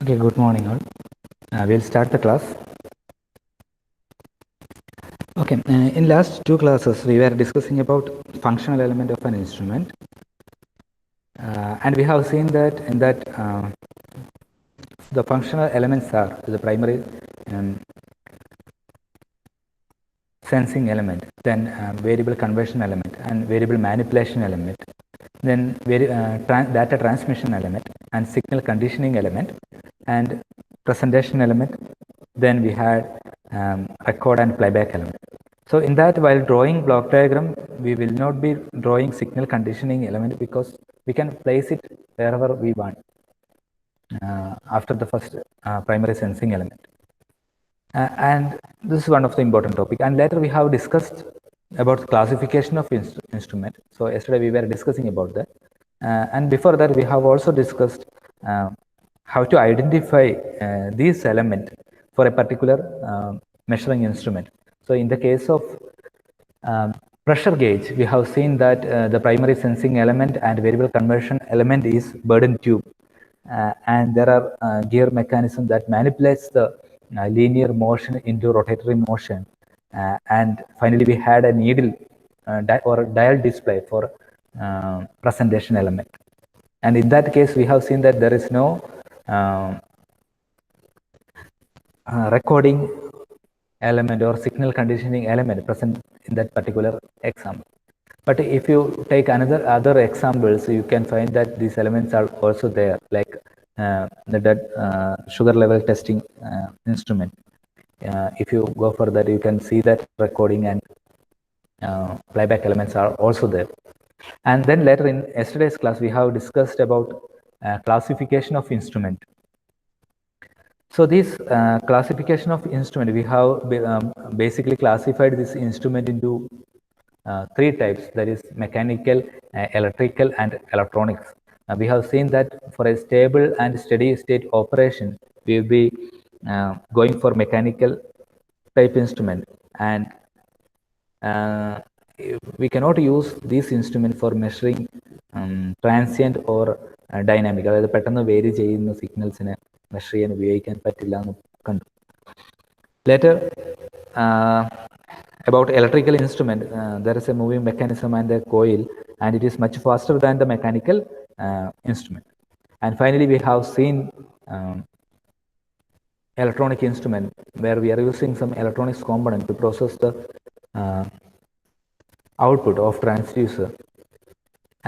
Okay, good morning all. We'll start the class. Okay, in last two classes we were discussing about functional element of an instrument, and we have seen that in that the functional elements are the primary sensing element, then variable conversion element and variable manipulation element, then data transmission element and signal conditioning element and presentation element. Then we had record and playback element. So in that, while drawing block diagram, we will not be drawing signal conditioning element because we can place it wherever we want after the first primary sensing element. And this is one of the important topic. And later we have discussed about classification of instrument. So yesterday we were discussing about that. And before that we have also discussed how to identify these element for a particular measuring instrument. So in the case of pressure gauge, we have seen that the primary sensing element and variable conversion element is burden tube. And there are gear mechanism that manipulates the linear motion into rotatory motion. And finally, we had a needle or dial display for presentation element. And in that case, we have seen that there is no recording element or signal conditioning element present in that particular example. But if you take other examples, you can find that these elements are also there, like the sugar level testing instrument. If you go for that, you can see that recording and playback elements are also there. And then later in yesterday's class, we have discussed about classification of instrument. So this classification of instrument, we have basically classified this instrument into three types, that is mechanical, electrical and electronics. We have seen that for a stable and steady state operation, we will be going for mechanical type instrument, and we cannot use this instrument for measuring transient or dynamic, അതായത് പെട്ടെന്ന് vary ചെയ്യുന്ന സിഗ്നൽസിനെ measure ചെയ്യാൻ ഉപയോഗിക്കാൻ പറ്റില്ല എന്ന് കണ്ടു. Later, about electrical instrument, there is a moving mechanism and a coil, and it is much faster than the mechanical instrument. And finally, we have seen electronic instrument where we are using some electronics component to process the output of transducer,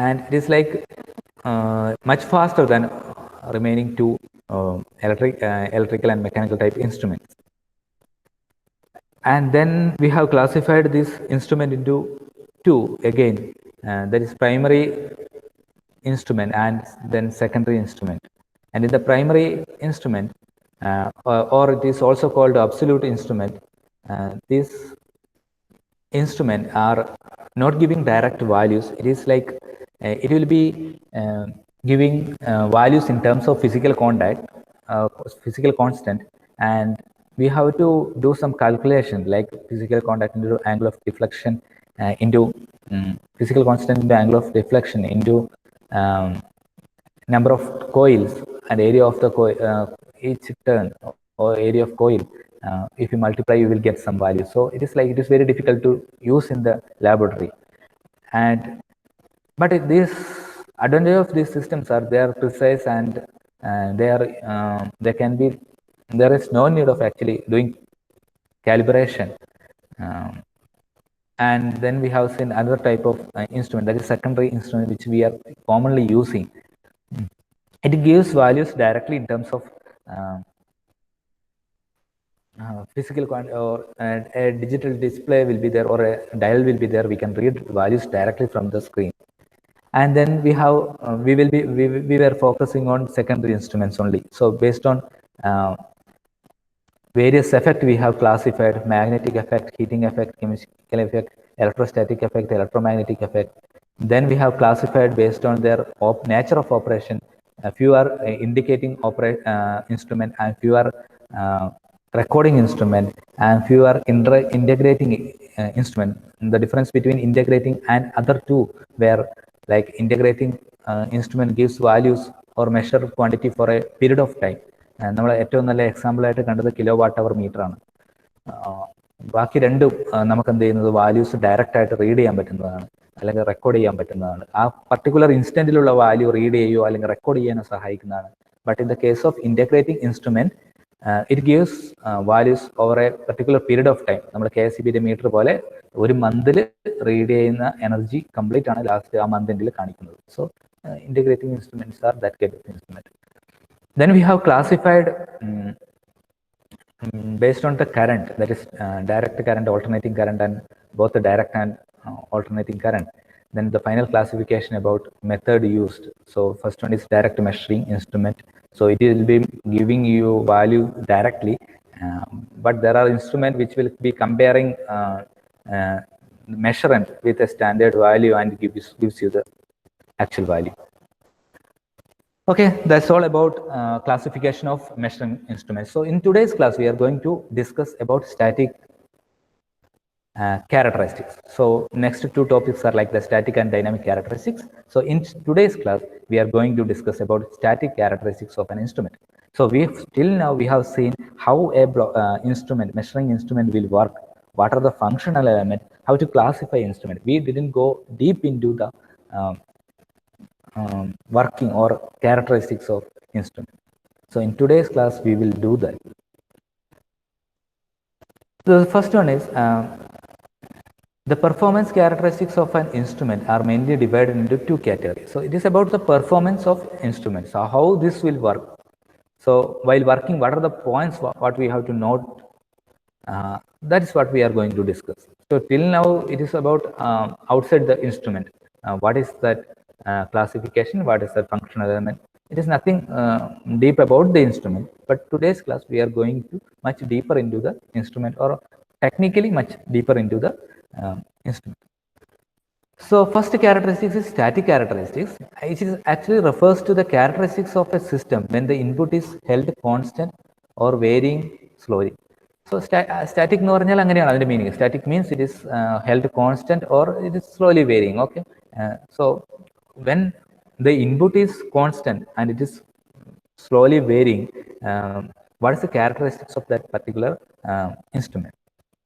and it is like much faster than remaining two electrical and mechanical type instruments. And then we have classified this instrument into two again, that is primary instrument and then secondary instrument. And in the primary instrument, or it is also called absolute instrument, these instrument are not giving direct values. It is like it will be giving values in terms of physical contact, physical constant, and we have to do some calculation like physical contact into angle of deflection into physical constant into angle of deflection into number of coils and area of the coil, each turn or area of coil. If you multiply, you will get some value. So it is like it is very difficult to use in the laboratory. And but this advantage of these systems are they are precise, and they can be, there is no need of actually doing calibration. And then we have seen another type of instrument, that is secondary instrument, which we are commonly using. It gives values directly in terms of physical or a digital display will be there, or a dial will be there. We can read values directly from the screen. And then we have we were focusing on secondary instruments only. So based on various effects, we have classified magnetic effect, heating effect, chemical effect, electrostatic effect, electromagnetic effect. Then we have classified based on their nature of operation. A few are indicating instrument, and few are recording instrument, and few are integrating instrument. The difference between integrating and other two, where like integrating instrument gives values or measure quantity for a period of time, നമ്മൾ ഏറ്റവും നല്ല എക്സാമ്പിളായിട്ട് കണ്ടത് kilo watt അവർ metre ആണ്. ബാക്കി രണ്ടും നമുക്ക് എന്ത് ചെയ്യുന്നത് വാല്യൂസ് ഡയറക്റ്റ് ആയിട്ട് റീഡ് ചെയ്യാൻ പറ്റുന്നതാണ് അല്ലെങ്കിൽ റെക്കോർഡ് ചെയ്യാൻ പറ്റുന്നതാണ്. ആ പർട്ടിക്കുലർ ഇൻസ്റ്റന്റിലുള്ള വാല്യൂ റീഡ് ചെയ്യുകയോ അല്ലെങ്കിൽ റെക്കോർഡ് ചെയ്യാനോ സഹായിക്കുന്നതാണ്. But in the case of integrating instrument it gives values over a particular period of time. നമ്മൾ KSEB മീറ്റർ പോലെ ഒരു മന്തിൽ റീഡ് ചെയ്യുന്ന എനർജി കംപ്ലീറ്റ് ആണ് ലാസ്റ്റ് ആ മന്തിൽ കാണിക്കുന്നത്. So integrating instruments are that kind of instrument. Then we have classified based on the current, that is direct current, alternating current, and both the direct and alternating current. Then the final classification about method used. So first one is direct measuring instrument. So it will be giving you value directly, but there are instruments which will be comparing measurement with a standard value and gives you the actual value. Okay, that's all about classification of measuring instruments. So in today's class, we are going to discuss about static characteristics. So next two topics are like the static and dynamic characteristics. So in today's class, we are going to discuss about static characteristics of an instrument. So till now we have seen how a instrument, measuring instrument will work, what are the functional elements, how to classify instrument. We didn't go deep into the working or characteristics of instrument. So in today's class, we will do that. So the first one is the performance characteristics of an instrument are mainly divided into two categories. So it is about the performance of instruments, so how this will work. So while working, what are the points what we have to note? That is what we are going to discuss. So till now it is about outside the instrument. What is that classification? What is the functional element? It is nothing deep about the instrument. But today's class we are going to much deeper into the instrument, or technically much deeper into the instrument. So first characteristics is static characteristics. It is actually refers to the characteristics of a system when the input is held constant or varying slowly. So static എന്ന് പറഞ്ഞാൽ അങ്ങനെയാണ് അതിന്റെ meaning. Static means it is held constant or it is slowly varying. Okay, so when the input is constant and it is slowly varying, what is the characteristics of that particular instrument,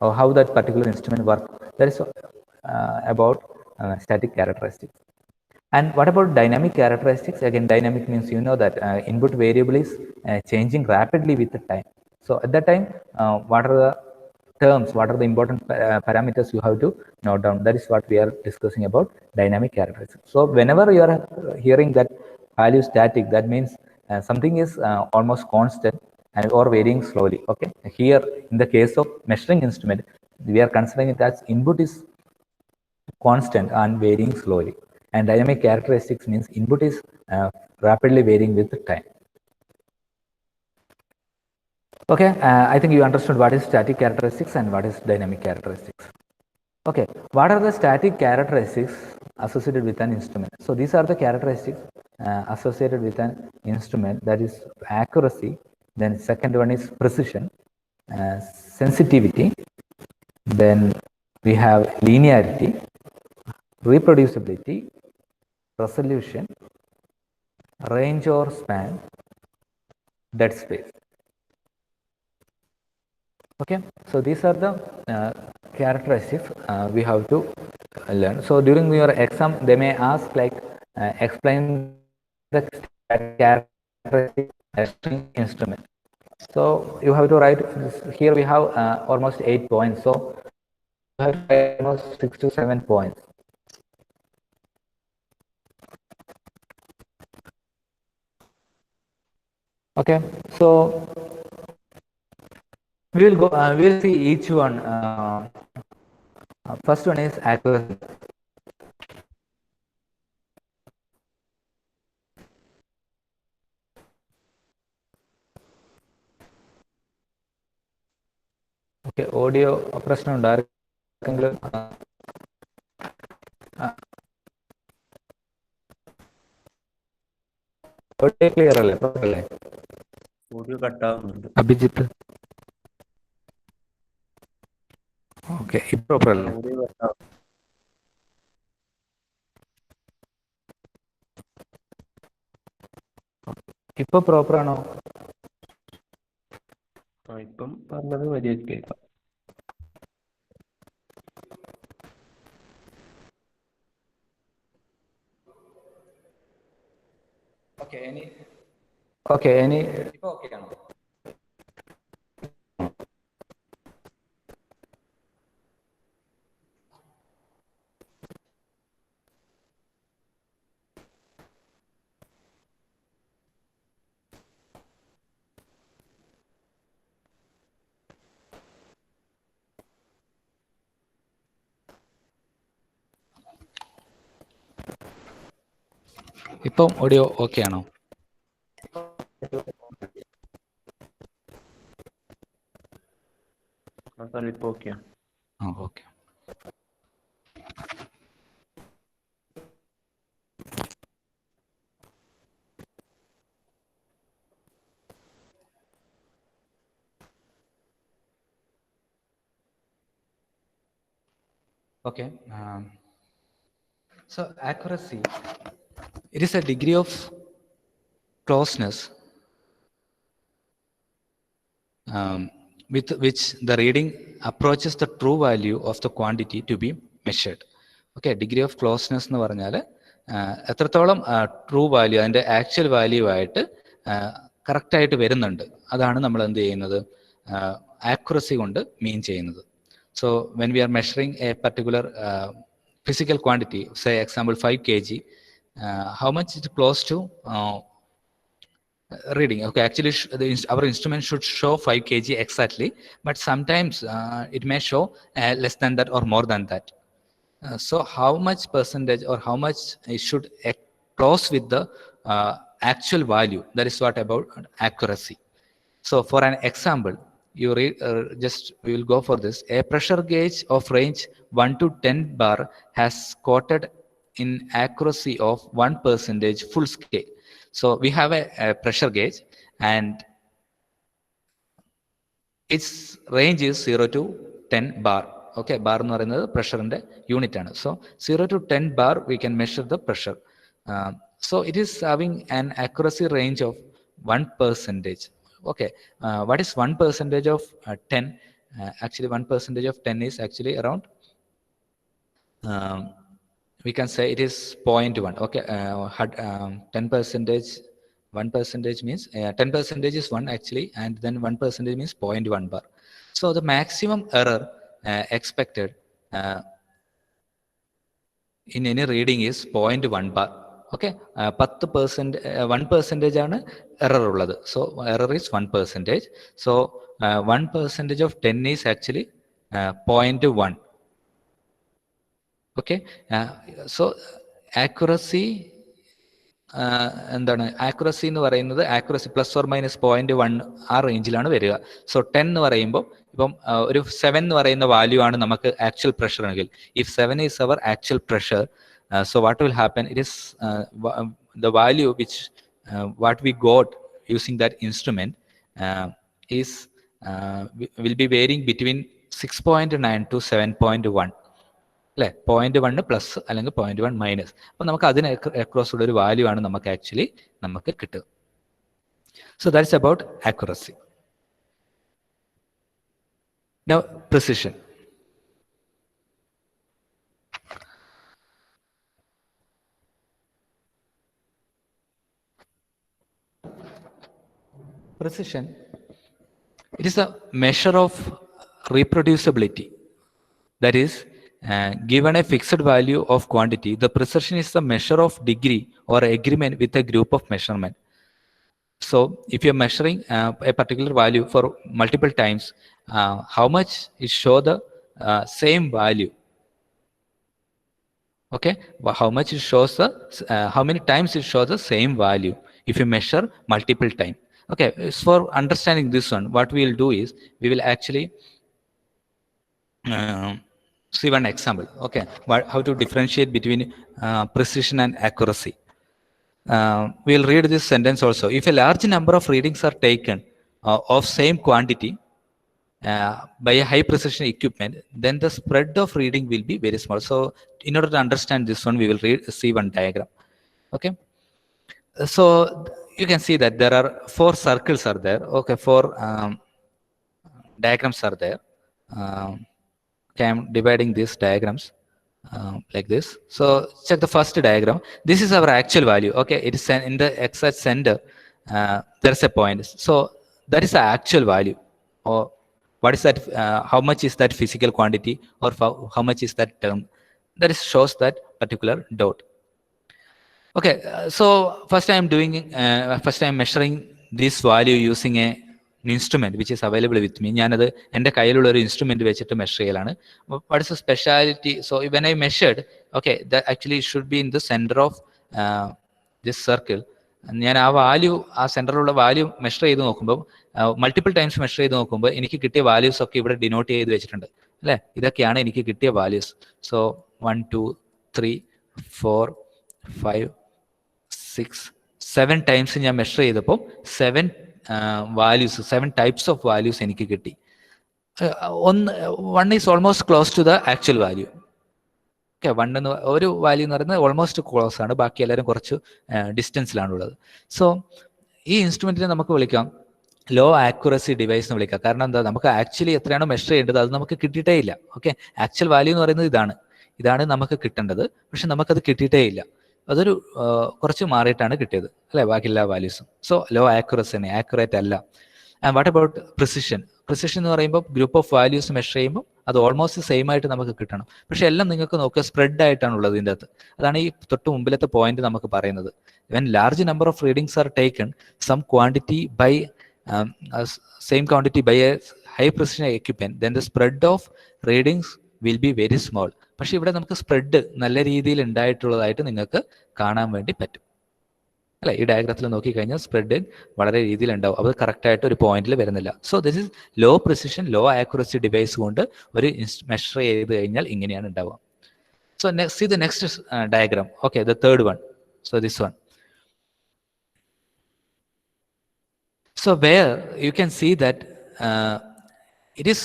or how that particular instrument works? That is about static characteristics. And what about dynamic characteristics? Again, dynamic means you know that input variable is changing rapidly with the time. So at that time, what are the terms, what are the important parameters you have to note down? That is what we are discussing about dynamic characteristics. So whenever you are hearing that value static, that means something is almost constant and or varying slowly. Okay, here in the case of measuring instrument, we are considering it as input is constant and varying slowly, and dynamic characteristics means input is rapidly varying with time. Okay, I think you understood what is static characteristics and what is dynamic characteristics. Okay, what are the static characteristics associated with an instrument? So these are the characteristics associated with an instrument, that is accuracy. Then second one is precision, sensitivity. Then we have linearity, reproducibility, resolution, range or span, dead space. Okay, so these are the characteristics we have to learn. So during your exam, they may ask like explain the characteristic instrument. So you have to write here. We have almost 8 points. So you have to write almost 6 to 7 points. Okay, so we will go. We will see each one. First one is accuracy. Okay, audio പ്രശ്നം ഉണ്ടായിരുന്നെങ്കിലും audio clear അല്ലേ? Audio കട്ടാവുന്നുണ്ട്. Abhijith, okay, proper അല്ലേ? ഇപ്പൊ proper ആണോ? പറഞ്ഞത് മര്യാദയ്ക്ക് കേൾക്കാം. ഇനി ഇപ്പൊ ഓക്കെ ആണോ? ഇപ്പം ഓഡിയോ ഓക്കെ ആണോ? സാർ ഇപ്പോൾ ഓക്കെയാണ്. Okay. Okay. So accuracy, it is a degree of closeness with which the reading approaches the true value of the quantity to be measured. Okay, degree of closeness എന്ന് പറഞ്ഞാൽ എത്രത്തോളം true value അതിൻ്റെ actual value ആയിട്ട് കറക്റ്റായിട്ട് വരുന്നുണ്ട്, അതാണ് നമ്മൾ എന്ത് ചെയ്യുന്നത്, ആക്യുറസി കൊണ്ട് മീൻ ചെയ്യുന്നത്. So when we are measuring a particular physical quantity, say example 5 kg, how much is close to reading? Okay, actually our instrument should show 5 kg exactly, but sometimes it may show less than that or more than that. So how much percentage or how much it should close with the actual value, that is what about accuracy. So for an example, you read, we will go for this. A pressure gauge of range 1 to 10 bar has quoted in accuracy of 1% full scale. So we have a pressure gauge and its range is 0 to 10 bar. Okay, bar എന്ന് പറയുന്നത് പ്രഷറിന്റെ unit ആണ്. So 0 to 10 bar we can measure the pressure. So it is having an accuracy range of 1%. Okay, what is 1% of 10? Actually 1% of 10 is actually around, we can say it is 0.1. Okay, 10%, 1% means 10% is 1 actually, and then 1% means 0.1 bar. So the maximum error expected in any reading is 0.1 bar. Okay, 10%, 1% ആണ് error ഉള്ളത്. So error is 1%. So 1% of 10 is actually 0.1. Okay, so accuracy എന്താണ്, accuracy എന്ന് പറയുന്നത് accuracy plus or minus 0.1 ആ റേഞ്ചിലാണ് വരിക. So 10 എന്ന് പറയുമ്പോൾ ഇപ്പം ഒരു 7 എന്ന് പറയുന്ന വാല്യൂ ആണ് നമുക്ക് ആക്ച്വൽ പ്രഷർ എങ്കിൽ, if 7 is our actual pressure, so what will happen, it is the value which what we got using that instrument is will be varying between 6.9 to 7.1. അല്ലെ, 0.1 പ്ലസ് അല്ലെങ്കിൽ 0.1 മൈനസ്. അപ്പം നമുക്ക് അതിന് across ഉള്ള ഒരു value ആണ് നമുക്ക് ആക്ച്വലി നമുക്ക് കിട്ടുക. So that's about accuracy. Now precision. Precision, it is a measure of reproducibility. That is, given a fixed value of quantity, the precision is the measure of degree or agreement with a group of measurement. So if you're measuring a particular value for multiple times, how much it show the same value? Okay, how much it shows the how many times it shows the same value if you measure multiple times. Okay, so for understanding this one, what we will do is we will actually see one example. Okay, how to differentiate between precision and accuracy. We'll read this sentence also. If a large number of readings are taken of same quantity by a high precision equipment, then the spread of reading will be very small. So in order to understand this one, we will see one diagram. Okay, so you can see that there are 4 circles are there. Okay, 4 diagrams are there. Okay, I'm dividing these diagrams like this. So check the first diagram. This is our actual value. Okay, it is in the exact center. There's a point. So that is the actual value. Or what is that? How much is that physical quantity, or how much is that term? That is shows that particular dot. Okay, so first I'm measuring this value using an instrument which is available with me. ഞാനത് എൻ്റെ കയ്യിലുള്ള ഒരു instrument വെച്ചിട്ട് measure ചെയ്യലാണ്. What is the speciality? So when I measured, okay, that actually should be in the center of this circle. ഞാൻ ആ value, ആ സെന്ററിലുള്ള value measure ചെയ്ത് നോക്കുമ്പോൾ, മൾട്ടിപ്പിൾ ടൈംസ് മെഷർ ചെയ്ത് നോക്കുമ്പോൾ എനിക്ക് കിട്ടിയ വാല്യൂസ് ഒക്കെ ഇവിടെ ഡിനോട്ട് ചെയ്ത് വെച്ചിട്ടുണ്ട് അല്ലേ. ഇതൊക്കെയാണ് എനിക്ക് കിട്ടിയ വാല്യൂസ്. സോ 1 2 3 4 5 6 7 ടൈംസ് ഞാൻ മെഷർ ചെയ്തപ്പോൾ 7 വാല്യൂസ്, 7 ടൈപ്സ് ഓഫ് വാല്യൂസ് എനിക്ക് കിട്ടി. One is almost close to the actual value. Okay, one എന്ന് ഒരു വാല്യൂ എന്ന് പറയുന്നത് ഓൾമോസ്റ്റ് ക്ലോസ് ആണ്, ബാക്കി എല്ലാവരും കുറച്ച് ഡിസ്റ്റൻസിലാണുള്ളത്. സോ ഈ ഇൻസ്ട്രുമെന്റിനെ നമുക്ക് വിളിക്കാം ലോ ആക്യുറസി ഡിവൈസ് എന്ന് വിളിക്കാം. കാരണം എന്താ, നമുക്ക് ആക്ച്വലി എത്രയാണോ മെഷർ ചെയ്യേണ്ടത് അത് നമുക്ക് കിട്ടിയിട്ടേ ഇല്ല. ഓക്കെ, ആക്ച്വൽ വാല്യൂ എന്ന് പറയുന്നത് ഇതാണ് നമുക്ക് കിട്ടേണ്ടത്, പക്ഷെ നമുക്കത് കിട്ടിയിട്ടേ ഇല്ല. അതൊരു കുറച്ച് മാറിയിട്ടാണ് കിട്ടിയത് അല്ലെ, ബാക്കി എല്ലാ വാല്യൂസും. സോ ലോ ആക്യുറസി, ആക്യുറേറ്റ് അല്ല. And what about precision? Precision എന്ന് പറയുമ്പോൾ ഗ്രൂപ്പ് ഓഫ് വാല്യൂസ് മെഷർ ചെയ്യുമ്പോൾ അത് ഓൾമോസ്റ്റ് സെയിം ആയിട്ട് നമുക്ക് കിട്ടണം. പക്ഷെ എല്ലാം നിങ്ങൾക്ക് നോക്കുക സ്പ്രെഡ് ആയിട്ടാണ് ഉള്ളത് ഇതിൻ്റെ അകത്ത്. അതാണ് ഈ തൊട്ട് മുമ്പിലത്തെ പോയിന്റ് നമുക്ക് പറയുന്നത്. When large number of readings are taken some quantity by same quantity by a high precision equipment, then the spread of readings will be very small. പക്ഷെ ഇവിടെ നമുക്ക് സ്പ്രെഡ് നല്ല രീതിയിൽ ഉണ്ടായിട്ടുള്ളതായിട്ട് നിങ്ങൾക്ക് കാണാൻ വേണ്ടി പറ്റും അല്ലെ. ഈ ഡയഗ്രത്തിൽ നോക്കിക്കഴിഞ്ഞാൽ സ്പ്രെഡ് വളരെ രീതിയിൽ ഉണ്ടാവും, അത് കറക്റ്റ് ആയിട്ട് ഒരു പോയിന്റിൽ വരുന്നില്ല. So this is low precision, low accuracy device കൊണ്ട് ഒരു മെഷർ ചെയ്ത് കഴിഞ്ഞാൽ ഇങ്ങനെയാണ് ഉണ്ടാവുക. So see the next diagram. Okay, the third one. So this one. So where you can see that it is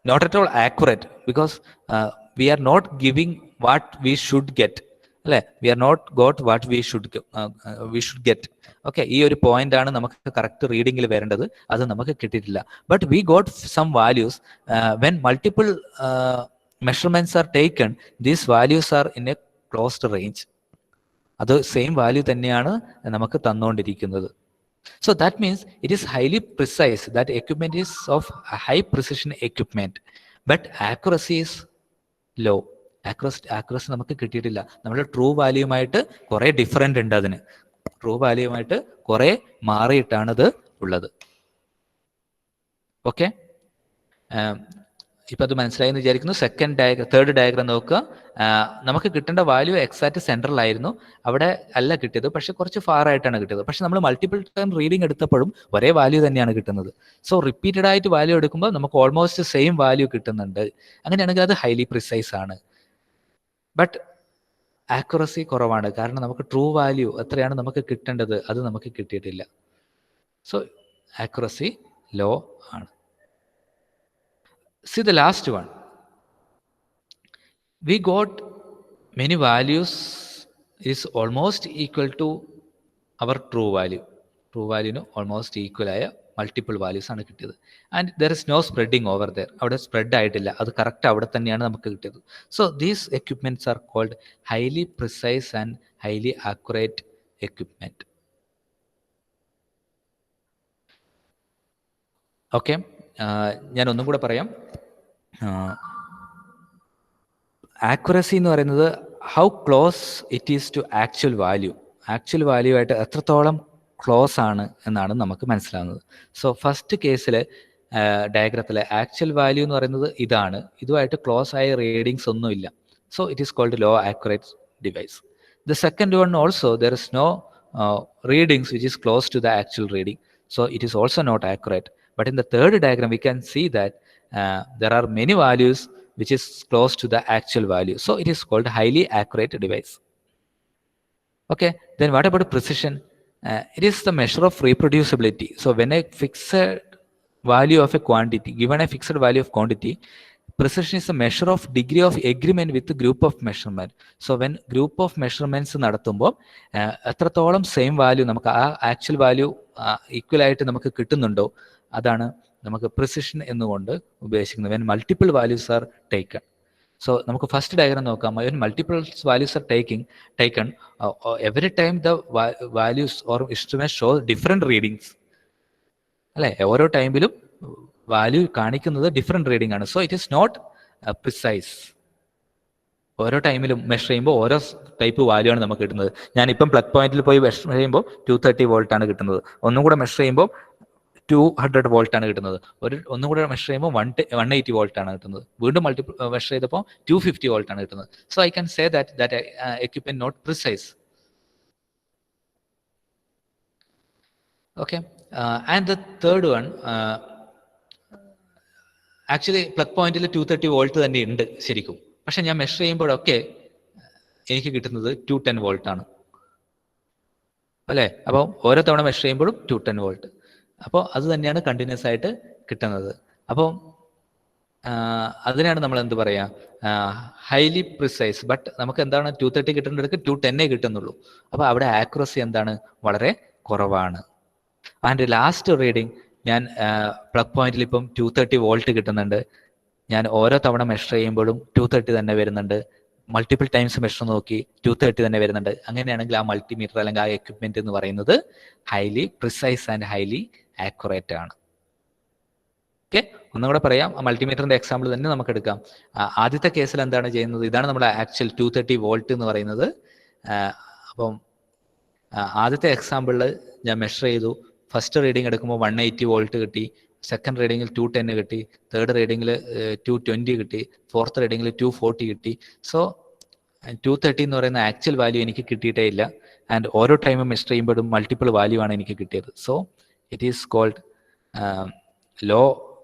not at all accurate because we are not giving what we should get. We are not got what we should get. Okay, ഈ ഒരു point ആണ് നമുക്ക് correct റീഡിംഗിൽ വരേണ്ടത്, അത് നമുക്ക് കിട്ടിയിട്ടില്ല. But we got some values. When multiple measurements are taken, these values are in a closed range. അത് same value തന്നെയാണ് നമുക്ക് തന്നുകൊണ്ടിരിക്കുന്നത്. So that means it is highly precise. That equipment is of a high precision equipment, but accuracy is low. Accuracy നമുക്ക് കിട്ടിയിട്ടില്ല. നമ്മുടെ true വാല്യൂമായിട്ട് കുറെ different ഉണ്ട്. അതിന് true വാല്യൂമായിട്ട് കുറെ മാറിയിട്ടാണ് ഇത് ഉള്ളത്. ഓക്കെ, ഇപ്പൊ അത് മനസ്സിലായി എന്ന് വിചാരിക്കുന്നു. തേർഡ് ഡയഗ്രാം നോക്കുക. നമുക്ക് കിട്ടേണ്ട വാല്യൂ എക്സാക്ട് സെൻട്രലായിരുന്നു, അവിടെ അല്ല കിട്ടിയത്, പക്ഷെ കുറച്ച് ഫാർ ആയിട്ടാണ് കിട്ടിയത്. പക്ഷെ നമ്മൾ മൾട്ടിപ്പിൾ ടൈം റീഡിംഗ് എടുത്തപ്പോഴും ഒരേ വാല്യൂ തന്നെയാണ് കിട്ടുന്നത്. സോ റിപ്പീറ്റഡ് ആയിട്ട് വാല്യൂ എടുക്കുമ്പോൾ നമുക്ക് ഓൾമോസ്റ്റ് സെയിം വാല്യൂ കിട്ടുന്നുണ്ട്. അങ്ങനെയാണെങ്കിൽ അത് ഹൈലി പ്രിസൈസ് ആണ്. ബട്ട് ആക്യുറസി കുറവാണ്, കാരണം നമുക്ക് ട്രൂ വാല്യൂ എത്രയാണ് നമുക്ക് കിട്ടേണ്ടത് അത് നമുക്ക് കിട്ടിയിട്ടില്ല. സോ ആക്യുറസി ലോ ആണ്. See the last one. We got many values is almost equal to our true value. True value no almost equal ആയ മൾട്ടിപ്പിൾ വാല്യൂസ് ആണ് കിട്ടിയത്. And there is no spreading over there. അവിടെ spread ആയിട്ടില്ല, അത് correct അവിടെ തന്നെയാണ് നമുക്ക് കിട്ടിയത്. So these equipments are called highly precise and highly accurate equipment. Okay, ഞാൻ ഒന്നും കൂടെ പറയാം. ആക്യുറസി എന്ന് പറയുന്നത് how close it is to actual value. Actual value ആയിട്ട് എത്രത്തോളം ക്ലോസ് ആണ് എന്നാണ് നമുക്ക് മനസ്സിലാവുന്നത്. സോ ഫസ്റ്റ് കേസിൽ ഡയഗ്രത്തിലെ ആക്ച്വൽ വാല്യൂ എന്ന് പറയുന്നത് ഇതാണ്, ഇതുമായിട്ട് ക്ലോസ് ആയ റീഡിങ്സ് ഒന്നുമില്ല. So it is called low accurate device. The second one also there is no readings which is close to the actual reading. So it is also not accurate. But in the third diagram, we can see that there are many values which is close to the actual value. So it is called highly accurate device. Okay, then what about precision? It is the measure of reproducibility. So when a fixed value of a quantity, given a fixed value of quantity, precision is the measure of degree of agreement with the group of measurement. So when group of measurements നടത്തുമ്പോൾ എത്രത്തോളം same value നമുക്ക് ആ actual value equal ആയിട്ട് നമുക്ക് കിട്ടുന്നുണ്ടോ അതാണ് നമുക്ക് precision എന്നുകൊണ്ട് ഉദ്ദേശിക്കുന്നത് when multiple values are taken. So നമുക്ക് ഫസ്റ്റ് ഡയഗ്രാം നോക്കാം. When multiple values are taken every time the values or instrument show different readings അല്ലെ. ഓരോ ടൈമിലും വാല്യൂ കാണിക്കുന്നത് ഡിഫറെന്റ് റീഡിംഗ് ആണ്. So it is not precise. ഓരോ ടൈമിലും മെഷർ ചെയ്യുമ്പോൾ ഓരോ ടൈപ്പ് വാല്യൂ ആണ് നമുക്ക് കിട്ടുന്നത്. ഞാനിപ്പം പ്ലഗ് പോയിന്റിൽ പോയി മെഷർ ചെയ്യുമ്പോൾ 230 വോൾട്ട് ആണ് കിട്ടുന്നത്. ഒന്നും കൂടെ മെഷർ ചെയ്യുമ്പോൾ 200 വോൾട്ട് ആണ് കിട്ടുന്നത്. ഒന്നും കൂടെ മെഷർ ചെയ്യുമ്പോൾ 180 വോൾട്ട് ആണ് കിട്ടുന്നത്. വീണ്ടും മൾട്ടിപ്പിൾ മെഷർ ചെയ്തപ്പോൾ 250 വോൾട്ട് ആണ് കിട്ടുന്നത്. So I can say that equipment not precise. Okay. And the third one, actually plug point 230 volt തന്നെ ഉണ്ട് ശരിക്കും. പക്ഷെ ഞാൻ മെഷർ ചെയ്യുമ്പോഴൊക്കെ എനിക്ക് കിട്ടുന്നത് 210 വോൾട്ട് ആണ് അല്ലേ. അപ്പോൾ ഓരോ തവണ മെഷർ ചെയ്യുമ്പോഴും 210 വോൾട്ട്. അപ്പോൾ അത് തന്നെയാണ് കണ്ടിന്യൂസ് ആയിട്ട് കിട്ടുന്നത്. അപ്പോൾ അതിനാണ് നമ്മൾ എന്ത് പറയാ, ഹൈലി പ്രിസൈസ്. ബട്ട് നമുക്ക് എന്താണ് 230 കിട്ടുന്നിടത്ത് 210 കിട്ടുന്നുള്ളൂ. അപ്പോൾ അവിടെ ആക്യുറസി എന്താണ്, വളരെ കുറവാണ്. ആൻഡ് ലാസ്റ്റ് റീഡിങ് ഞാൻ പ്ലഗ് പോയിന്റിൽ ഇപ്പം 230 വോൾട്ട് കിട്ടുന്നുണ്ട്. ഞാൻ ഓരോ തവണ മെഷർ ചെയ്യുമ്പോഴും 230 തന്നെ വരുന്നുണ്ട്. മൾട്ടിപ്പിൾ ടൈംസ് മെഷർ നോക്കി 230 തന്നെ വരുന്നുണ്ട്. അങ്ങനെയാണെങ്കിൽ ആ മൾട്ടിമീറ്റർ അല്ലെങ്കിൽ ആ എക്യുപ്മെന്റ് എന്ന് പറയുന്നത് highly precise and highly accurate ആണ്. ഓക്കെ, ഒന്നും കൂടെ പറയാം. ആ മൾട്ടിമീറ്ററിന്റെ എക്സാമ്പിൾ തന്നെ നമുക്ക് എടുക്കാം. ആദ്യത്തെ കേസിൽ എന്താണ് ചെയ്യുന്നത്, ഇതാണ് നമ്മുടെ ആക്ച്വൽ 230 വോൾട്ട് എന്ന് പറയുന്നത്. അപ്പം ആദ്യത്തെ എക്സാമ്പിളിൽ ഞാൻ മെഷർ ചെയ്തു. ഫസ്റ്റ് റീഡിംഗ് എടുക്കുമ്പോൾ 180 വോൾട്ട് കിട്ടി. സെക്കൻഡ് റീഡിങ്ങിൽ 210 കിട്ടി. തേർഡ് റീഡിങ്ങിൽ 220 കിട്ടി. ഫോർത്ത് റീഡിങ്ങിൽ 240 കിട്ടി. സോ 230 എന്ന് പറയുന്ന ആക്ച്വൽ വാല്യൂ എനിക്ക് കിട്ടിയിട്ടേ ഇല്ല. ആൻഡ് ഓരോ ടൈമും മെഷർ ചെയ്യുമ്പോഴും മൾട്ടിപ്പിൾ വാല്യൂ ആണ് എനിക്ക് കിട്ടിയത്. So it is called low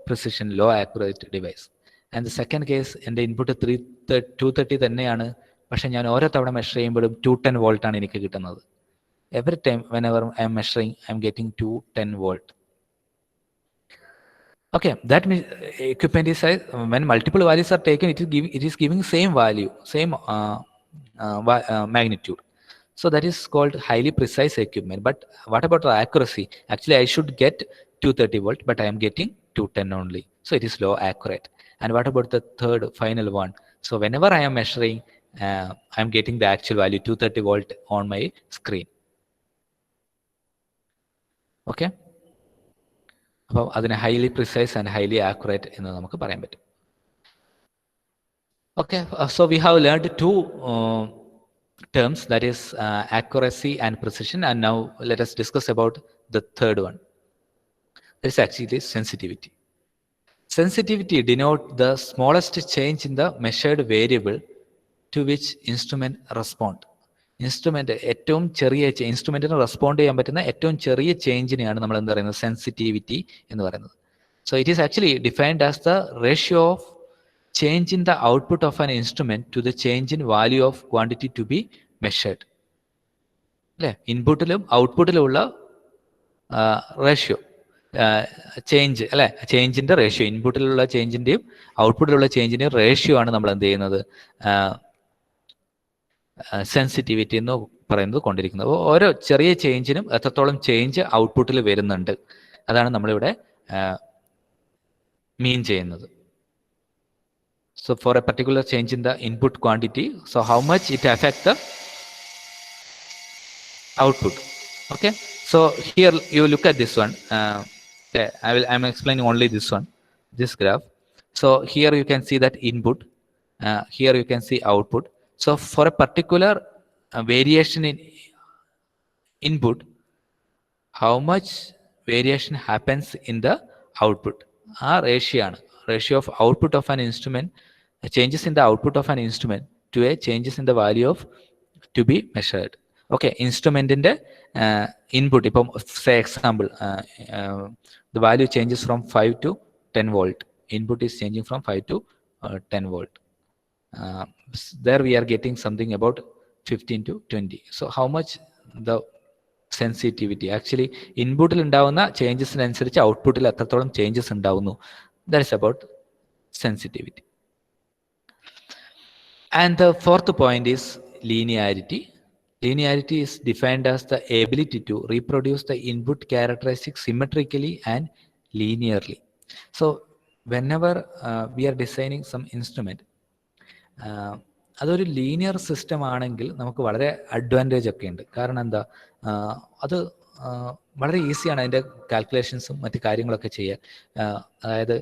precision, low accurate device. And the second case, എൻ്റെ ഇൻപുട്ട് 230 തന്നെയാണ്. പക്ഷെ ഞാൻ ഓരോ തവണ മെഷർ ചെയ്യുമ്പോഴും 210 വോൾട്ട് ആണ് എനിക്ക് കിട്ടുന്നത്. Every time whenever I am measuring, I am getting 210 volt. Okay, that means equipment is when multiple values are taken, it is giving same value, same magnitude. So that is called highly precise equipment. But what about the accuracy? Actually, I should get 230 volt, but I am getting 210 only. So it is low accurate. And what about the third final one? So whenever I am measuring, I am getting the actual value 230 volt on my screen. Okay, അപ്പോൾ അതിനെ highly precise and highly accurate എന്ന് നമുക്ക് പറയാൻ പറ്റും. Okay, so we have learned two terms, that is accuracy and precision. And now let us discuss about the third one. That is actually sensitivity. Sensitivity denotes the smallest change in the measured variable to which instrument respond. Instrument ഏറ്റവും ചെറിയ ഇൻസ്ട്രുമെന്റിന് respond ചെയ്യാൻ പറ്റുന്ന ഏറ്റവും ചെറിയ ചേഞ്ചിനെയാണ് നമ്മൾ എന്ത് പറയുന്നത്, sensitivity എന്ന് പറയുന്നത്. So it is actually defined as the ratio of change in the output of an instrument to the change in value of quantity to be measured. അല്ലെ, ഇൻപുട്ടിലും ഔട്ട്പുട്ടിലുമുള്ള റേഷ്യോ ചേഞ്ച്, അല്ലെ, ചേഞ്ചിന്റെ റേഷ്യോ, ഇൻപുട്ടിലുള്ള ചേഞ്ചിന്റെയും ഔട്ട്പുട്ടിലുള്ള ചേഞ്ചിന്റെയും റേഷ്യോ ആണ് നമ്മൾ എന്ത് ചെയ്യുന്നത്, sensitivity എന്ന് പറയുന്നത് കൊണ്ടിരിക്കുന്നത്. അപ്പോൾ ഓരോ ചെറിയ ചേഞ്ചിനും എത്രത്തോളം ചേഞ്ച് ഔട്ട്പുട്ടിൽ വരുന്നുണ്ട്, അതാണ് നമ്മളിവിടെ മീൻ ചെയ്യുന്നത്. So for a particular change in the input quantity, so how much it affect the output. Okay, so here you look at this one. I am explaining only this one, this graph. So here you can see that input, here you can see output. So for a particular variation in input, how much variation happens in the output? Ratio of output of an instrument, changes in the output of an instrument to a changes in the value of to be measured. Okay, instrument in the input, say example, the value changes from 5 to 10 volt. Input is changing from 5 to 10 volt. There we are getting something about 15 to 20. So how much the sensitivity, actually input il undavuna changes അനുസരിച്ച് ഔട്ട്പുട്ടിൽ എത്രത്തോളം changes ഉണ്ടാവുന്നു, that is about sensitivity. And the fourth point is linearity. Linearity is defined as the ability to reproduce the input characteristics symmetrically and linearly. So whenever we are designing some instrument, അതൊരു linear system ആണെങ്കിൽ നമുക്ക് വളരെ advantage ഒക്കെ ഉണ്ട്. കാരണം എന്താ, അത് വളരെ ഈസിയാണ് അതിൻ്റെ കാൽക്കുലേഷൻസും മറ്റു കാര്യങ്ങളൊക്കെ ചെയ്യാൻ. അതായത്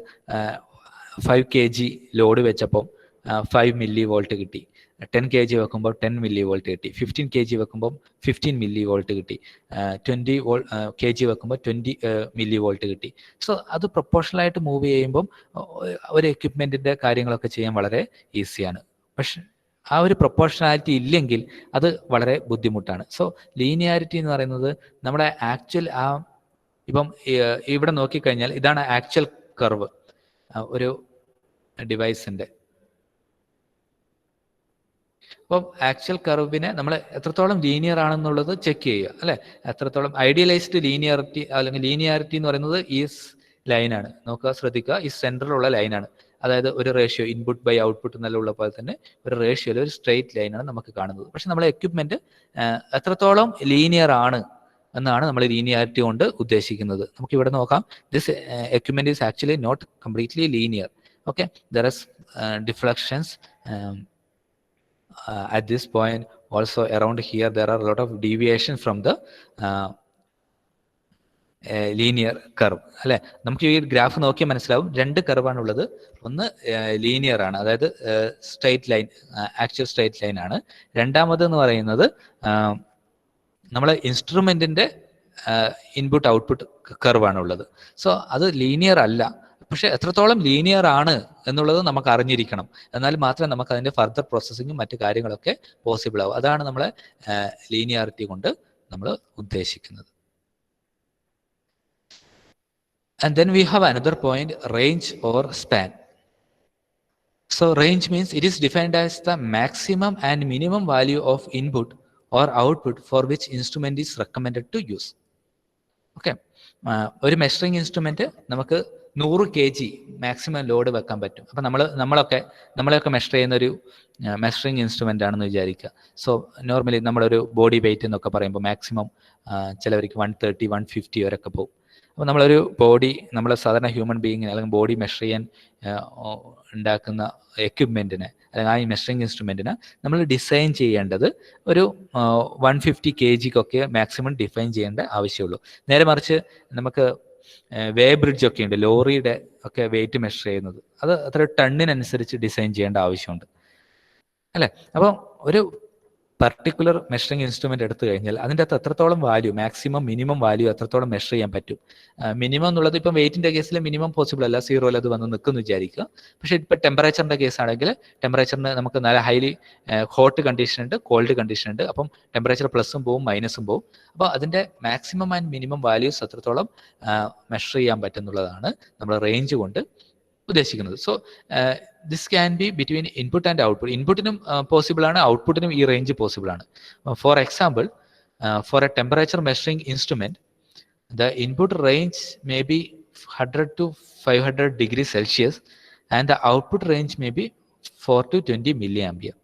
5 kg ലോഡ് വെച്ചപ്പോൾ 5 മില്ലി വോൾട്ട് കിട്ടി, 10 kg വെക്കുമ്പോൾ 10 മില്ലി വോൾട്ട് കിട്ടി, 15 kg വെക്കുമ്പോൾ 15 മില്ലി വോൾട്ട് കിട്ടി, 20 kg വെക്കുമ്പോൾ 20 മില്ലി വോൾട്ട് കിട്ടി. സോ അത് പ്രൊപ്പോർഷണലായിട്ട് മൂവ് ചെയ്യുമ്പം ഒരു എക്യുപ്മെൻറ്റിൻ്റെ കാര്യങ്ങളൊക്കെ ചെയ്യാൻ വളരെ ഈസിയാണ്. പക്ഷെ ആ ഒരു പ്രൊപ്പോർഷണാലിറ്റി ഇല്ലെങ്കിൽ അത് വളരെ ബുദ്ധിമുട്ടാണ്. സോ ലീനിയാരിറ്റി എന്ന് പറയുന്നത് നമ്മുടെ ആക്ച്വൽ ഇപ്പം ഇവിടെ നോക്കിക്കഴിഞ്ഞാൽ ഇതാണ് ആക്ച്വൽ കർവ് ഒരു ഡിവൈസിൻ്റെ. അപ്പം ആക്ച്വൽ കർവിനെ നമ്മൾ എത്രത്തോളം ലീനിയർ ആണെന്നുള്ളത് ചെക്ക് ചെയ്യുക, അല്ലെ? എത്രത്തോളം ഐഡിയലൈസ്ഡ് ലീനിയറിറ്റി അല്ലെങ്കിൽ ലീനിയാരിറ്റി എന്ന് പറയുന്നത് ഈ ലൈനാണ്. നോക്കുക, ശ്രദ്ധിക്കുക, ഈ സെൻറ്ററിലുള്ള ലൈനാണ്. അതായത് ഒരു റേഷ്യോ ഇൻപുട്ട് ബൈ ഔട്ട്പുട്ട് എന്നുള്ള പോലെ തന്നെ ഒരു റേഷ്യോയിൽ ഒരു സ്ട്രെയിറ്റ് ലൈനാണ് നമുക്ക് കാണുന്നത്. പക്ഷെ നമ്മളെ എക്യുപ്മെന്റ് എത്രത്തോളം ലീനിയർ ആണ് എന്നാണ് നമ്മൾ ലീനിയാരിറ്റി കൊണ്ട് ഉദ്ദേശിക്കുന്നത്. നമുക്ക് ഇവിടെ നോക്കാം, this equipment is actually not completely linear. Okay, there is deflections at this point. Also around here there are a lot of deviation from the linear curve, അല്ലെ? നമുക്ക് ഈ ഗ്രാഫ് നോക്കിയാൽ മനസ്സിലാവും, രണ്ട് കർവാണുള്ളത്. ഒന്ന് ലീനിയർ ആണ്, അതായത് straight line, actual straight line ആണ്. രണ്ടാമത് എന്ന് പറയുന്നത് നമ്മളെ ഇൻസ്ട്രുമെന്റിന്റെ ഇൻപുട്ട് ഔട്ട്പുട്ട് കർവാണുള്ളത്. സോ അത് ലീനിയർ അല്ല, പക്ഷെ എത്രത്തോളം ലീനിയർ ആണ് എന്നുള്ളത് നമുക്ക് അറിഞ്ഞിരിക്കണം. എന്നാൽ മാത്രമേ നമുക്ക് അതിന്റെ ഫർദർ പ്രോസസ്സിങ്ങും മറ്റു കാര്യങ്ങളൊക്കെ പോസിബിൾ ആവും. അതാണ് നമ്മളെ ലീനിയാരിറ്റി കൊണ്ട് നമ്മൾ ഉദ്ദേശിക്കുന്നത്. And then we have another point, range or span. So range means it is defined as the maximum and minimum value of input or output for which instrument is recommended to use. Okay, ഒരു measuring instrument നമുക്ക് 100 kg maximum load വെക്കാൻ പറ്റും. അപ്പം നമ്മളെയൊക്കെ measure ചെയ്യുന്ന ഒരു measuring instrument ആണെന്ന് വിചാരിക്കുക. സോ നോർമലി നമ്മളൊരു ബോഡി വെയിറ്റ് എന്നൊക്കെ പറയുമ്പോൾ മാക്സിമം ചിലവർക്ക് 130, 150 വരെയൊക്കെ പോകും. അപ്പോൾ നമ്മളൊരു ബോഡി, നമ്മൾ സാധാരണ ഹ്യൂമൻ ബീയിങ്ങിന് അല്ലെങ്കിൽ ബോഡി മെഷർ ചെയ്യാൻ ഉണ്ടാക്കുന്ന എക്യുപ്മെൻറ്റിന് അല്ലെങ്കിൽ ആ മെഷറിംഗ് ഇൻസ്ട്രുമെൻറ്റിന് നമ്മൾ ഡിസൈൻ ചെയ്യേണ്ടത് ഒരു 150 kg മാക്സിമം ഡിഫൈൻ ചെയ്യേണ്ട ആവശ്യമുള്ളൂ. നേരെ മറിച്ച് നമുക്ക് വേ ബ്രിഡ്ജ് ഒക്കെ ഉണ്ട്, ലോറിയുടെ ഒക്കെ വെയിറ്റ് മെഷർ ചെയ്യുന്നത്, അത് അത്ര ടണ്ണിനനുസരിച്ച് ഡിസൈൻ ചെയ്യേണ്ട ആവശ്യമുണ്ട്, അല്ലേ? അപ്പം ഒരു പർട്ടിക്കുലർ മെഷറിംഗ് ഇൻസ്ട്രുമെന്റ് എടുത്തു കഴിഞ്ഞാൽ അതിൻ്റെ അകത്ത് എത്രത്തോളം വാല്യൂ, മാക്സിമം മിനിമം വാല്യൂ എത്രത്തോളം മെഷർ ചെയ്യാൻ പറ്റും. മിനിമം എന്നുള്ളത് ഇപ്പം വെയിറ്റിന്റെ കേസിൽ മിനിമം പോസിബിൾ അല്ല, 0 അത് വന്ന് നിൽക്കുമെന്ന് വിചാരിക്കുക. പക്ഷെ ഇപ്പം ടെമ്പറേച്ചറിന്റെ കേസ് ആണെങ്കിൽ ടെമ്പറേച്ചറിന് നമുക്ക് നല്ല ഹൈലി ഹോട്ട് കണ്ടീഷൻ ഉണ്ട്, കോൾഡ് കണ്ടീഷൻ ഉണ്ട്. അപ്പം ടെമ്പറേച്ചർ പ്ലസും പോവും മൈനസും പോവും. അപ്പോൾ അതിന്റെ മാക്സിമം ആൻഡ് മിനിമം വാല്യൂസ് എത്രത്തോളം മെഷർ ചെയ്യാൻ പറ്റുന്നുള്ളതാണ് നമ്മൾ റേഞ്ച് കൊണ്ട് ഉദ്ദേശിക്കുന്നത്. So this can be between input and output. ഇൻപുട്ടിനും പോസിബിൾ ആണ്, ഔട്ട്പുട്ടിനും ഈ റേഞ്ച് പോസിബിൾ ആണ്. For example, for a temperature measuring instrument, the input range may be 100 to 500 degrees Celsius and the output range may be 4 to 20 milliampere.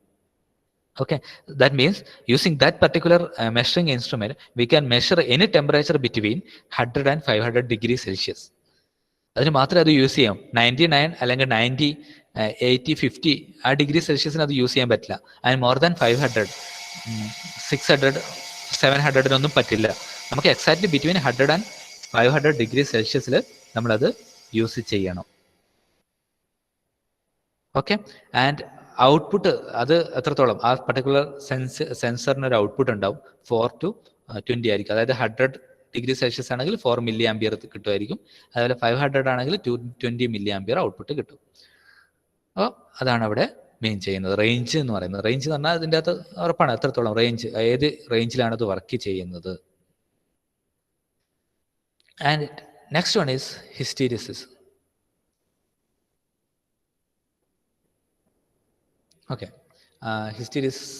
Okay, that means using that particular measuring instrument we can measure any temperature between 100 and 500 degrees Celsius. അതിന് മാത്രമേ അത് use ചെയ്യാം. 99 അല്ലെങ്കിൽ 90, 80, 50 ആ degree സെൽഷ്യസിന് അത് use ചെയ്യാൻ പറ്റില്ല. അതിന് മോർ ദാൻ 500, 600, 700 പറ്റില്ല. നമുക്ക് എക്സാക്ട്ലി ബിറ്റ്വീൻ 100 and 500 ഡിഗ്രി സെൽഷ്യസിൽ നമ്മളത് യൂസ് ചെയ്യണം. ഓക്കെ, ആൻഡ് ഔട്ട്പുട്ട് അത് എത്രത്തോളം, ആ പർട്ടിക്കുലർ സെൻസറിന് ഒരു ഔട്ട്പുട്ട് ഉണ്ടാവും. 4 to 20 ആയിരിക്കും. അതായത് 100 ഡിഗ്രി സെൽഷ്യസ് ആണെങ്കിൽ 4 മില്ലി ആംപിയർ കിട്ടുമായിരിക്കും. അതുപോലെ 500 ആണെങ്കിൽ 20 മില്ലി ആംപിയർ ഔട്ട്പുട്ട് കിട്ടും. അപ്പോൾ അതാണ് അവിടെ മെയിൻ ചെയ്യുന്നത്, റേഞ്ച് എന്ന് പറയുന്നത്. റേഞ്ച് എന്ന് പറഞ്ഞാൽ അതിൻ്റെ അകത്ത് ഉറപ്പാണ് എത്രത്തോളം റേഞ്ച്, ഏത് റേഞ്ചിലാണ് അത് വർക്ക് ചെയ്യുന്നത്. And next one is hysteresis. Okay, hysteresis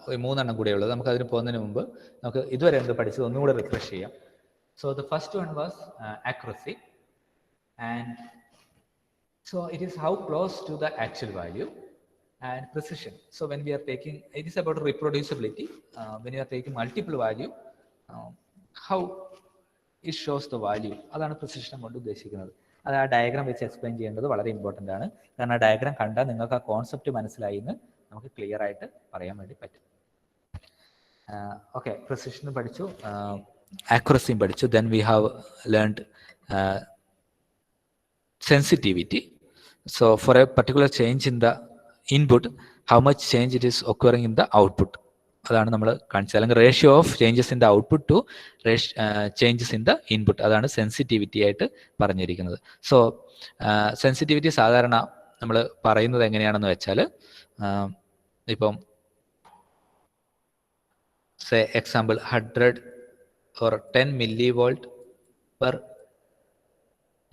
3 കൂടെ ഉള്ളത്. നമുക്ക് അതിന് പോകുന്നതിന് മുമ്പ് നമുക്ക് ഇതുവരെ എന്ത് പഠിച്ചത് ഒന്നും കൂടെ റിഫ്രഷ് ചെയ്യാം. So the first one was accuracy, and so it is how close to the actual value, and precision. So when we are taking, it is about reproducibility. When you are taking multiple value, how it shows the value, അതാണ് precision കൊണ്ട് ഉദ്ദേശിക്കുന്നത്. അത് ആ diagram വെച്ച് explain ചെയ്യേണ്ടത് വളരെ important ആണ്. കാരണം ആ ഡയഗ്രാം കണ്ടാൽ നിങ്ങൾക്ക് ആ കോൺസെപ്റ്റ് മനസ്സിലായി എന്ന് നമുക്ക് ക്ലിയർ ആയിട്ട് പറയാൻ വേണ്ടി പറ്റും. ഓക്കെ, പ്രിസിഷനും പഠിച്ചു, ആക്യുറസിയും പഠിച്ചു. Then we have learned sensitivity. So for a particular change in the input, how much change it is occurring in the output, അതാണ് നമ്മൾ കാണിച്ചത്. അല്ലെങ്കിൽ ratio of changes in the output to changes in the input, അതാണ് sensitivity ആയിട്ട് പറഞ്ഞിരിക്കുന്നത്. So sensitivity സാധാരണ നമ്മൾ പറയുന്നത് എങ്ങനെയാണെന്ന് വെച്ചാൽ, ഇപ്പം say example 100 or 10 millivolt per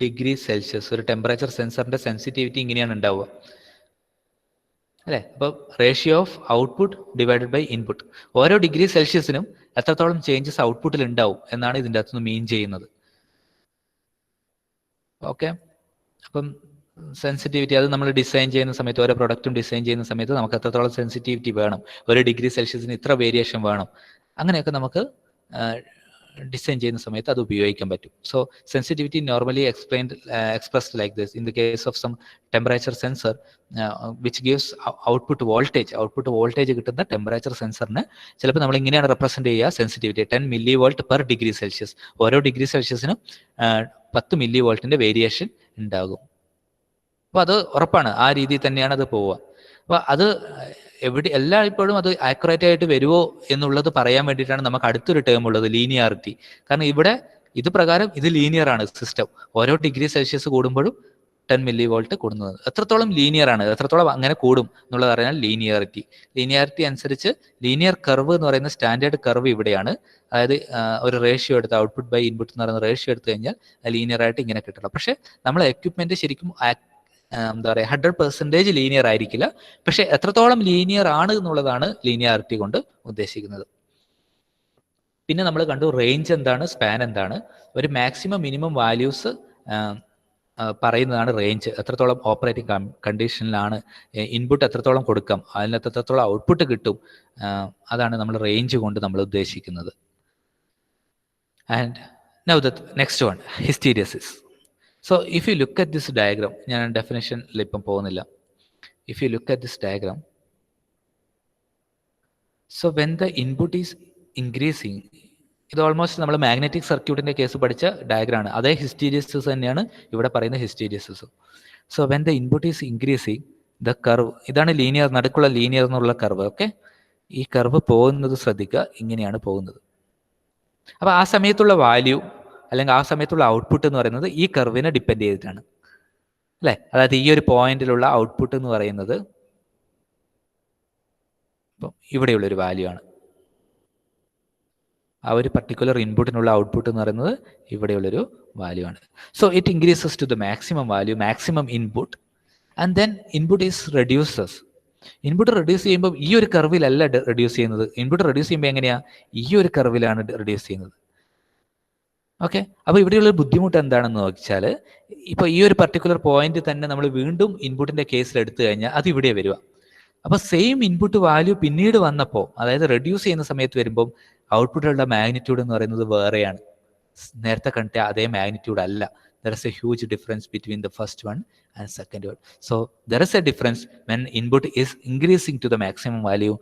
degree Celsius, ഒരു ടെമ്പറേച്ചർ സെൻസറിന്റെ സെൻസിറ്റിവിറ്റി ഇങ്ങനെയാണ് ഉണ്ടാവുക അല്ലേ. അപ്പോൾ ratio of output divided by input, ഓരോ ഡിഗ്രി സെൽഷ്യസിനും എത്രത്തോളം ചേഞ്ചസ് ഔട്ട്പുട്ടിൽ ഉണ്ടാവും എന്നാണ് ഇതിൻ്റെ അകത്തുനിന്ന് മീൻ ചെയ്യുന്നത്. ഓക്കെ, അപ്പം സെൻസിറ്റിവിറ്റി അത് നമ്മൾ ഡിസൈൻ ചെയ്യുന്ന സമയത്ത്, ഓരോ പ്രൊഡക്റ്റും ഡിസൈൻ ചെയ്യുന്ന സമയത്ത് നമുക്ക് എത്രത്തോളം സെൻസിറ്റിവിറ്റി വേണം, ഒരു ഡിഗ്രി സെൽഷ്യസിന് ഇത്ര വേരിയേഷൻ വേണം, അങ്ങനെയൊക്കെ നമുക്ക് ഡിസൈൻ ചെയ്യുന്ന സമയത്ത് അത് ഉപയോഗിക്കാൻ പറ്റും. So sensitivity normally expressed like this. In the case of some temperature sensor which gives output voltage കിട്ടുന്ന ടെമ്പറേച്ചർ സെൻസറിന് ചിലപ്പോൾ നമ്മൾ ഇങ്ങനെയാണ് റെപ്രസെന്റ് ചെയ്യുക sensitivity 10 millivolt per degree Celsius. ഓരോ ഡിഗ്രി സെൽഷ്യസിനും 10 millivoltന്റെ വേരിയേഷൻ ഉണ്ടാകും. അപ്പോൾ അത് ഉറപ്പാണ്, ആ രീതിയിൽ തന്നെയാണ് അത് പോവുക. അപ്പോൾ അത് എല്ലായ്പ്പോഴും അത് ആക്യുറേറ്റ് ആയിട്ട് വരുമോ എന്നുള്ളത് പറയാൻ വേണ്ടിയിട്ടാണ് നമുക്ക് അടുത്തൊരു ടേം ഉള്ളത്, ലീനിയാരിറ്റി. കാരണം ഇവിടെ ഇത് പ്രകാരം ഇത് ലീനിയർ ആണ് സിസ്റ്റം. ഓരോ ഡിഗ്രി സെൽഷ്യസ് കൂടുമ്പോഴും 10 millivolt കൂടുന്നത് എത്രത്തോളം ലീനിയർ ആണ്, എത്രത്തോളം അങ്ങനെ കൂടും എന്നുള്ളത് അറിയാൻ ലീനിയാരിറ്റി അനുസരിച്ച് ലീനിയർ കർവ് എന്ന് പറയുന്ന സ്റ്റാൻഡേർഡ് കർവ് ഇവിടെയാണ്. അതായത് ഒരു റേഷ്യോ എടുത്ത് ഔട്ട്പുട്ട് ബൈ ഇൻപുട്ട് എന്ന് പറയുന്ന റേഷ്യോ എടുത്തു കഴിഞ്ഞാൽ ലീനിയർ ആയിട്ട് ഇങ്ങനെ കിട്ടണം. പക്ഷെ നമ്മളെ എക്യുപ്മെന്റ് ശരിക്കും എന്താ പറയുക 100% ലീനിയർ ആയിരിക്കില്ല. പക്ഷെ എത്രത്തോളം ലീനിയർ ആണ് എന്നുള്ളതാണ് ലീനിയാരിറ്റി കൊണ്ട് ഉദ്ദേശിക്കുന്നത്. പിന്നെ നമ്മൾ കണ്ടു റേഞ്ച് എന്താണ്, സ്പാൻ എന്താണ്. ഒരു മാക്സിമം മിനിമം വാല്യൂസ് പറയുന്നതാണ് റേഞ്ച്. എത്രത്തോളം ഓപ്പറേറ്റിംഗ് കണ്ടീഷനിലാണ് ഇൻപുട്ട് എത്രത്തോളം കൊടുക്കാം, അതിനകത്ത് എത്രത്തോളം ഔട്ട്പുട്ട് കിട്ടും, അതാണ് നമ്മൾ റേഞ്ച് കൊണ്ട് നമ്മൾ ഉദ്ദേശിക്കുന്നത്. And now the next one, hysteresis. So if you look at this diagram, ഞാൻ ഡെഫിനേഷനിൽ ഇപ്പം പോകുന്നില്ല. If you look at this diagram, so when the input is increasing, ഇത് ഓൾമോസ്റ്റ് നമ്മൾ മാഗ്നറ്റിക് സർക്യൂട്ടിന്റെ കേസ് പഠിച്ച ഡയഗ്രാം ആണ്. അതേ ഹിസ്റ്റീരിയസിസ് തന്നെയാണ് ഇവിടെ പറയുന്ന hysteresis. So when the input is increasing the curve, ഇതാണ് ലീനിയർ, നടുക്കുള്ള ലീനിയർ എന്നുള്ള കർവ്. ഓക്കെ, ഈ കർവ് പോകുന്നത് ശ്രദ്ധിക്കുക, ഇങ്ങനെയാണ് പോകുന്നത്. അപ്പൊ ആ സമയത്തുള്ള വാല്യൂ അല്ലെങ്കിൽ ആ സമയത്തുള്ള ഔട്ട്പുട്ട് എന്ന് പറയുന്നത് ഈ കർവിനെ ഡിപ്പെൻഡ് ചെയ്തിട്ടാണ് അല്ലേ. അതായത് ഈ ഒരു പോയിന്റിലുള്ള ഔട്ട്പുട്ട് എന്ന് പറയുന്നത് ഇപ്പം ഇവിടെയുള്ള ഒരു വാല്യൂ ആണ്. ആ ഒരു പർട്ടിക്കുലർ ഇൻപുട്ടിനുള്ള ഔട്ട്പുട്ട് എന്ന് പറയുന്നത് ഇവിടെയുള്ളൊരു വാല്യൂ ആണ്. So it increases to the maximum value, maximum input, and then input is reduces. Input reduce ചെയ്യുമ്പോൾ ഈ ഒരു കർവിലല്ല റെഡ്യൂസ് ചെയ്യുന്നത്. ഇൻപുട്ട് റെഡ്യൂസ് ചെയ്യുമ്പോൾ എങ്ങനെയാ, ഈ ഒരു കർവിലാണ് റെഡ്യൂസ് ചെയ്യുന്നത്. ഓക്കെ, അപ്പോൾ ഇവിടെയുള്ള ബുദ്ധിമുട്ട് എന്താണെന്ന് വെച്ചാൽ, ഇപ്പോൾ ഈ ഒരു പർട്ടിക്കുലർ പോയിന്റ് തന്നെ നമ്മൾ വീണ്ടും ഇൻപുട്ടിന്റെ കേസിൽ എടുത്തു കഴിഞ്ഞാൽ അത് ഇവിടെ വരിക. അപ്പോൾ സെയിം ഇൻപുട്ട് വാല്യൂ പിന്നീട് വന്നപ്പോൾ, അതായത് റെഡ്യൂസ് ചെയ്യുന്ന സമയത്ത് വരുമ്പോൾ ഔട്ട്പുട്ടിലുള്ള മാഗ്നിറ്റ്യൂഡ് എന്ന് പറയുന്നത് വേറെയാണ്. നേരത്തെ കണ്ട അതേ മാഗ്നിറ്റ്യൂഡ് അല്ല. There is a huge difference between the first one and second one. So there is a difference when input is increasing to the maximum value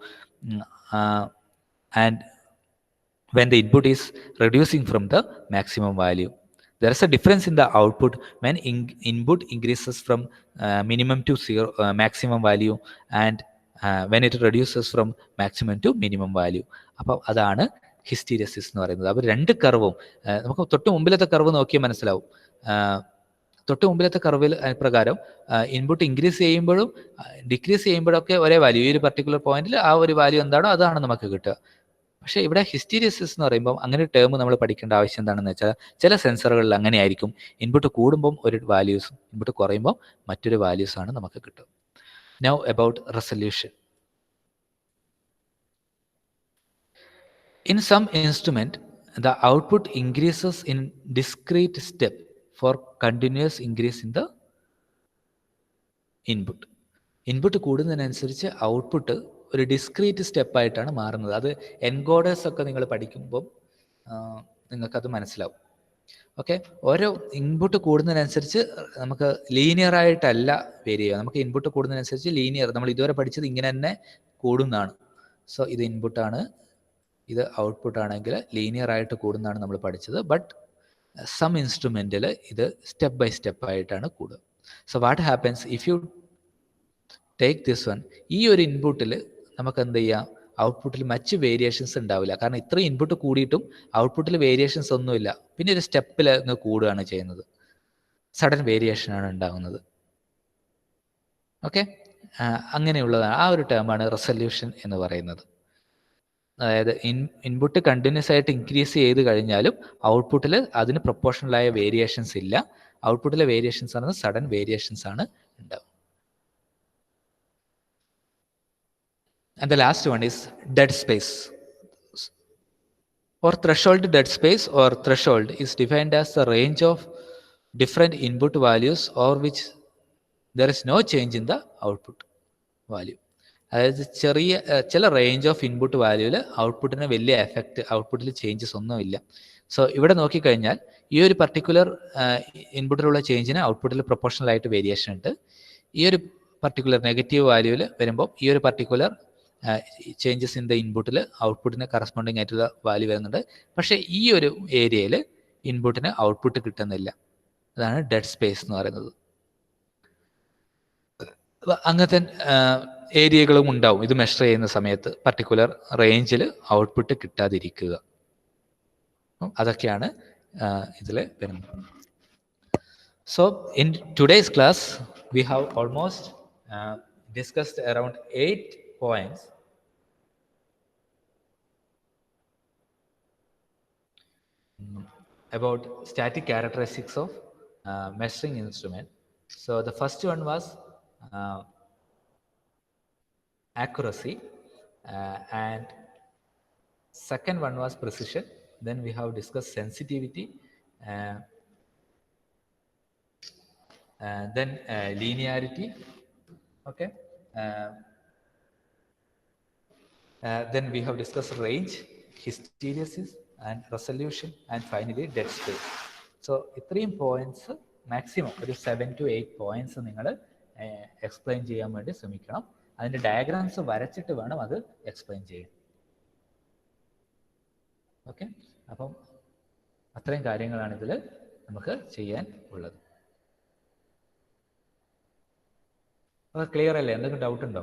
and when the input is reducing from the maximum value. There is a difference in the output when input increases from minimum to zero, maximum value, and when it reduces from maximum to minimum value. അപ്പോൾ അതാണ് ഹിസ്റ്റീരിയസിസ് എന്ന് പറയുന്നത്. അപ്പോൾ രണ്ട് കർവും നമുക്ക് തൊട്ട് മുമ്പിലത്തെ curve നോക്കിയാൽ മനസ്സിലാവും. തൊട്ട് മുമ്പിലത്തെ കർവിൽ പ്രകാരം ഇൻപുട്ട് ഇൻക്രീസ് ചെയ്യുമ്പോഴും ഡിക്രീസ് ചെയ്യുമ്പോഴൊക്കെ ഒരേ വാല്യൂ, ഈ ഒരു പർട്ടിക്കുലർ പോയിന്റിൽ ആ ഒരു വാല്യൂ എന്താണോ അതാണ് നമുക്ക് കിട്ടുക. പക്ഷേ ഇവിടെ ഹിസ്റ്റീരിയസിസ് എന്ന് പറയുമ്പോൾ അങ്ങനെ ഒരു ടേം നമ്മൾ പഠിക്കേണ്ട ആവശ്യം എന്താണെന്ന് വെച്ചാൽ, ചില സെൻസറുകളിൽ അങ്ങനെ ആയിരിക്കും. ഇൻപുട്ട് കൂടുമ്പം ഒരു വാല്യൂസും ഇൻപുട്ട് കുറയുമ്പോൾ മറ്റൊരു വാല്യൂസാണ് നമുക്ക് കിട്ടും. Now about resolution. In some instrument, the output increases in discrete step for continuous increase in the input. Input കൂടുന്നതിനനുസരിച്ച് ഔട്ട്പുട്ട് ഒരു ഡിസ്ക്രീറ്റ് സ്റ്റെപ്പായിട്ടാണ് മാറുന്നത്. അത് എൻകോഡേഴ്സ് ഒക്കെ നിങ്ങൾ പഠിക്കുമ്പം നിങ്ങൾക്കത് മനസ്സിലാവും. ഓക്കെ, ഓരോ ഇൻപുട്ട് കൂടുന്നതിനനുസരിച്ച് നമുക്ക് ലീനിയർ ആയിട്ടല്ല വേരി ചെയ്യുക. നമുക്ക് ഇൻപുട്ട് കൂടുന്നതിനനുസരിച്ച് ലീനിയർ, നമ്മൾ ഇതുവരെ പഠിച്ചത് ഇങ്ങനെ തന്നെ കൂടുന്നതാണ്. സോ ഇത് ഇൻപുട്ടാണ്, ഇത് ഔട്ട്പുട്ട് ആണെങ്കിൽ ലീനിയർ ആയിട്ട് കൂടുന്നതാണ് നമ്മൾ പഠിച്ചത്. ബട്ട് സം ഇൻസ്ട്രുമെൻറ്റിൽ ഇത് സ്റ്റെപ്പ് ബൈ സ്റ്റെപ്പ് ആയിട്ടാണ് കൂടുക. So what happens if you take this one, ഈ ഒരു ഇൻപുട്ടിൽ നമുക്ക് എന്ത് ചെയ്യാം, ഔട്ട്പുട്ടിൽ മറ്റ് വേരിയേഷൻസ് ഉണ്ടാവില്ല. കാരണം ഇത്രയും ഇൻപുട്ട് കൂടിയിട്ടും ഔട്ട്പുട്ടിൽ വേരിയേഷൻസ് ഒന്നുമില്ല. പിന്നെ ഒരു സ്റ്റെപ്പിൽ അങ്ങ് കൂടുകയാണ് ചെയ്യുന്നത്, സഡൻ വേരിയേഷനാണ് ഉണ്ടാകുന്നത്. ഓക്കെ, അങ്ങനെയുള്ളതാണ്. ആ ഒരു ടേമാണ് റെസൊല്യൂഷൻ എന്ന് പറയുന്നത്. അതായത് ഇൻപുട്ട് കണ്ടിന്യൂസ് ആയിട്ട് ഇൻക്രീസ് ചെയ്ത് കഴിഞ്ഞാലും ഔട്ട്പുട്ടിൽ അതിന് പ്രൊപ്പോർഷണലായ വേരിയേഷൻസ് ഇല്ല. ഔട്ട്പുട്ടിലെ വേരിയേഷൻസ് ആണ് സഡൻ വേരിയേഷൻസ് ആണ് ഉണ്ടാവും. And the last one is dead space or threshold. Dead space or threshold is defined as the range of different input values over which there is no change in the output value. അതായത് ചില range of input വാല്യൂവിൽ ഔട്ട്പുട്ടിന് വലിയ effect, ഔട്ട്പുട്ടിൽ changes ഒന്നുമില്ല. So ഇവിടെ നോക്കിക്കഴിഞ്ഞാൽ ഈ ഒരു particular ഇൻപുട്ടിലുള്ള ചേഞ്ചിന് ഔട്ട്പുട്ടിൽ പ്രൊപ്പോർഷണൽ ആയിട്ട് വേരിയേഷൻ ഉണ്ട്. ഈ ഒരു പർട്ടിക്കുലർ നെഗറ്റീവ് വാല്യൂവിൽ വരുമ്പോൾ ഈ ഒരു പർട്ടിക്കുലർ ചേഞ്ചസ് ഇൻ ദ ഇൻപുട്ടിൽ ഔട്ട്പുട്ടിന് കറസ്പോണ്ടിങ് ആയിട്ടുള്ള വാല്യൂ വരുന്നുണ്ട്. പക്ഷേ ഈ ഒരു ഏരിയയിൽ ഇൻപുട്ടിന് ഔട്ട്പുട്ട് കിട്ടുന്നില്ല. അതാണ് ഡെഡ് സ്പേസ് എന്ന് പറയുന്നത്. അങ്ങനത്തെ ഏരിയകളും ഉണ്ടാവും ഇത് മെഷർ ചെയ്യുന്ന സമയത്ത്, പർട്ടിക്കുലർ റേഞ്ചിൽ ഔട്ട്പുട്ട് കിട്ടാതിരിക്കുക. അതൊക്കെയാണ് ഇതിൽ വരുന്നത്. So in today's class we have almost discussed around 8 points about static characteristics of measuring instrument. So the first one was accuracy, and second one was precision. Then we have discussed sensitivity, then linearity. Okay, then we have discussed range, hysteresis and resolution, and finally dead space. So ഇത്രയും points maximum ഒരു 7 to 8 points നിങ്ങൾ explain ചെയ്യാൻ വേണ്ടി ശ്രമിക്കണം. അതിൻ്റെ diagrams വരച്ചിട്ട് വേണം അത് എക്സ്പ്ലെയിൻ ചെയ്യാൻ. ഓക്കെ, അപ്പം അത്രയും കാര്യങ്ങളാണ് ഇതിൽ നമുക്ക് ചെയ്യാൻ ഉള്ളത്. അപ്പോൾ ക്ലിയർ അല്ലേ? എന്തെങ്കിലും ഡൗട്ട് ഉണ്ടോ?